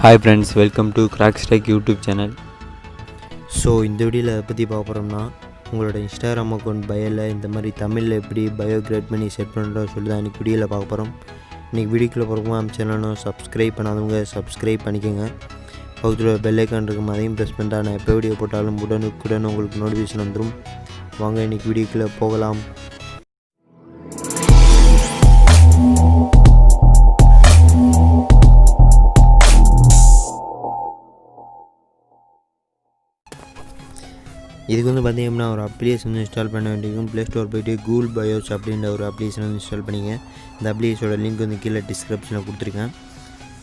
Hi friends, welcome to CrackZ YouTube channel. So இந்த வீடியோவில் அதை பற்றி பார்க்க போகிறோம்னா உங்களோட இன்ஸ்டாகிராம் அக்கௌண்ட் பயோவில் இந்த மாதிரி தமிழில் எப்படி பயோ கிரியேட் பண்ணி செட் பண்ணுறோம் சொல்லி தான் இன்றைக்கி வீடியோவில் பார்க்க போகிறோம். இன்றைக்கி வீடியோக்குள்ளே போகிறோமோ நம்ம சேனலும் சப்ஸ்கிரைப் பண்ணாதவங்க சப்ஸ்கிரைப் பண்ணிக்கோங்க. பக்கத்தில் பெல் ஐக்கான் இருக்கும், அதையும் ப்ரெஸ் பண்ணிட்டா நான் எப்போ வீடியோ போட்டாலும் உடனுக்குடன் உங்களுக்கு நோட்டிஃபிகேஷன் வந்துடும். வாங்க இன்றைக்கி வீடியோக்குள்ளே போகலாம். இதுக்கு பார்த்திங்கன்னா ஒரு அப்ளிகேஷன் இன்ஸ்டால் பண்ண வேண்டியிருக்கும். ப்ளே ஸ்டோர் போய்ட்டு கூகுள் பயோஸ் அப்படின்ற ஒரு அப்ளிகேஷன் இன்ஸ்டால் பண்ணிங்க. இந்த அப்ளிகேஷனோட லிங்க் கீழே டிஸ்கிரிப்ஷனில் கொடுத்துருக்கேன்.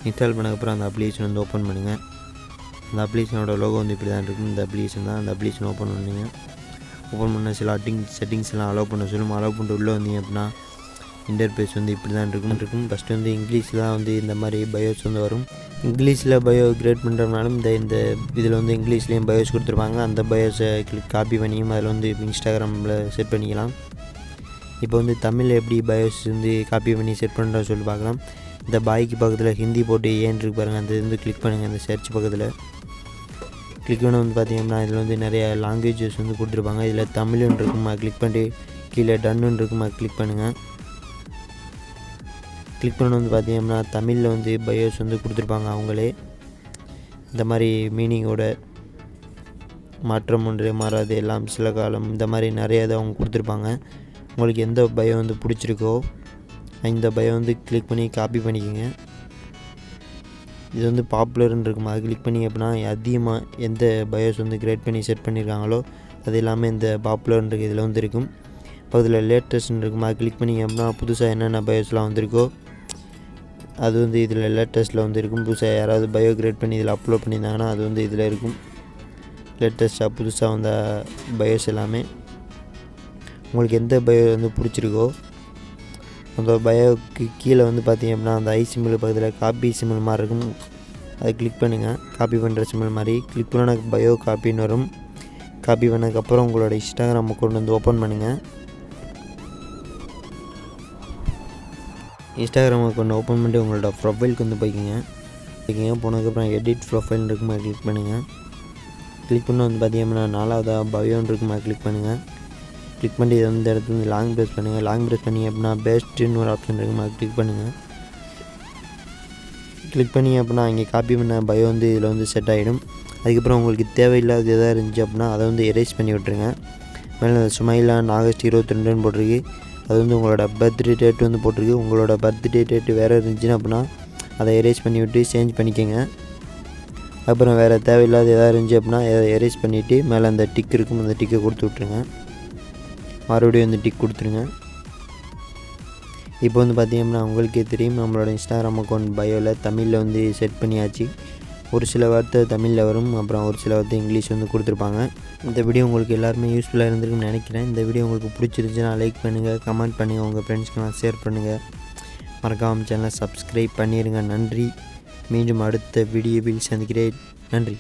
இன்ஸ்டால் பண்ணக்கப்புறம் அந்த அப்ளிகேஷன் ஓப்பன் பண்ணுங்கள். அந்த அப்ளிகேஷனோட லோகோ இப்படி தான் இருக்கும். இந்த அப்ளிகேஷன் தான். அந்த அப்ளிகேஷன் ஓப்பன் பண்ணிங்க. ஓப்பன் பண்ண சில செட்டிங்ஸ் எல்லாம் அலோவ் பண்ண சொல்லும். அலோவ் பண்ணிட்டு உள்ளே வந்தீங்க அப்படின்னா இன்டர்பேஸ் இப்படி தான் இருக்கும். ஃபஸ்ட்டு இங்கிலீஷில் தான் இந்த மாதிரி பயோஸ் வரும். இங்கிலீஷில் பயோ கிரியேட் பண்ணுறதுனாலும் இந்த இதில் இங்கிலீஷ்லேயும் பயோஸ் கொடுத்துருப்பாங்க. அந்த பயோஸை காப்பி பண்ணியும் அதில் இன்ஸ்டாகிராமில் செட் பண்ணிக்கலாம். இப்போ தமிழில் எப்படி பயோஸ் காப்பி பண்ணி செட் பண்ணுற சொல்லி பார்க்கலாம். இந்த பாய்க்கு பக்கத்தில் ஹிந்தி போட்டு ஏன் இருக்கு பாருங்கள், அந்த கிளிக் பண்ணுங்கள். அந்த சர்ச் பக்கத்தில் கிளிக் பண்ண பார்த்தீங்கன்னா இதில் நிறைய லாங்குவேஜஸ் கொடுத்துருப்பாங்க. இதில் தமிழ்னு இருக்குமா கிளிக் பண்ணிட்டு கீழே டன்னு இருக்குமா கிளிக் பண்ணுங்கள். கிளிக் பண்ண பார்த்தீங்கன்னா தமிழில் பயோஸ் கொடுத்துருப்பாங்க. அவங்களே இந்த மாதிரி மீனிங்கோட மாற்றம் ஒன்றே மாறாது எல்லாம் சில காலம் இந்த மாதிரி நிறைய இதை அவங்க கொடுத்துருப்பாங்க. உங்களுக்கு எந்த பயோ பிடிச்சிருக்கோ இந்த பயோ கிளிக் பண்ணி காப்பி பண்ணிக்கோங்க. இது பாப்புலர்னு இருக்குமா அது கிளிக் பண்ணி அப்படின்னா அதிகமாக எந்த பயோஸ் கிரியேட் பண்ணி செட் பண்ணியிருக்காங்களோ அது எல்லாமே இந்த பாப்புலர்ன்ற இதில் இருக்கும். இப்போ அதில் லேட்டஸ்ட்னு இருக்குமா அது கிளிக் பண்ணிங்க அப்படின்னா புதுசாக என்னென்ன பயோஸ்லாம் வந்திருக்கோ அது இதில் லேட்டஸ்ட்டில் இருக்கும். புதுசாக யாராவது பயோ கிரியேட் பண்ணி இதில் அப்லோட் பண்ணியிருந்தாங்கன்னா அது இதில் இருக்கும். லேட்டஸ்ட்டாக புதுசாக வந்த பயோஸ் எல்லாமே உங்களுக்கு எந்த பயோ பிடிச்சிருக்கோ அந்த பயோக்கு கீழே பார்த்தீங்க அப்படின்னா அந்த ஐ சிம்பிள் பக்கத்தில் காப்பி சிம்பிள் மாதிரி இருக்கும். அதை கிளிக் பண்ணுங்கள். காப்பி பண்ணுற சிம்பிள் மாதிரி கிளிக் பண்ண பயோ காப்பின்னு வரும். காப்பி பண்ணதுக்கப்புறம் உங்களோட இன்ஸ்டாகிராம் அக்கௌண்ட் ஓப்பன் பண்ணுங்கள். இன்ஸ்டாகிராம் அக்கௌண்ட் ஓப்பன் பண்ணிட்டு உங்களோட ப்ரொஃபைலுக்கு போய்க்கிங்க. போனதுக்கப்புறம் எடிட் ப்ரொஃபைல் இருக்குமா கிளிக் பண்ணுங்கள். கிளிக் பண்ண பார்த்தீங்கன்னா நாலாவதாக பயோன்னு இருக்குமா கிளிக் பண்ணுங்கள். கிளிக் பண்ணி இதை இந்த இடத்துல லாங் ப்ரெஸ் பண்ணுங்கள். லாங் ப்ரெஸ் பண்ணி அப்படின்னா பெஸ்ட்டுன்னு ஒரு ஆப்ஷன் இருக்குமா கிளிக் பண்ணுங்கள். கிளிக் பண்ணி அப்படின்னா இங்கே காப்பி பண்ண பயோ இதில் செட் ஆகிடும். அதுக்கப்புறம் உங்களுக்கு தேவையில்லாத எதாவது இருந்துச்சு அப்படின்னா அதை எரேஸ் பண்ணி விட்டுருங்க. மேலே ஸ்மைலான் ஆகஸ்ட் 22 போட்டிருக்கு. அது உங்களோட பர்த்டே டேட் போட்டிருக்கு. உங்களோட பர்த்டே டேட்டு வேறு இருந்துச்சுன்னா அப்படின்னா அதை எரேஸ் பண்ணி விட்டு சேஞ்ச் பண்ணிக்கோங்க. அப்புறம் வேறு தேவையில்லாத எதாவது இருந்துச்சு அப்படின்னா எதை எரேஸ் பண்ணிவிட்டு மேலே அந்த டிக் இருக்கும், அந்த டிக்கை கொடுத்து விட்ருங்க. மறுபடியும் டிக் கொடுத்துருங்க. இப்போ பார்த்தீங்கன்னா உங்களுக்கே தெரியும் நம்மளோட இன்ஸ்டாகிராம் அக்கௌண்ட் பயோவில் தமிழில் செட் பண்ணியாச்சு. ஒரு சில வார்த்தை தமிழில் வரும், அப்புறம் ஒரு சில வார்த்தை இங்கிலீஷ் கொடுத்துருப்பாங்க. இந்த வீடியோ உங்களுக்கு எல்லாருமே யூஸ்ஃபுல்லாக இருந்திருக்குன்னு நினைக்கிறேன். இந்த வீடியோ உங்களுக்கு பிடிச்சிருந்துச்சுன்னா லைக் பண்ணுங்கள், கமெண்ட் பண்ணுங்கள், உங்கள் ஃப்ரெண்ட்ஸ்க்கெல்லாம் ஷேர் பண்ணுங்கள். மறக்காமல் சேனலை சப்ஸ்கிரைப் பண்ணிடுங்க. நன்றி. மீண்டும் அடுத்த வீடியோவில் சந்திக்கிறேன். நன்றி.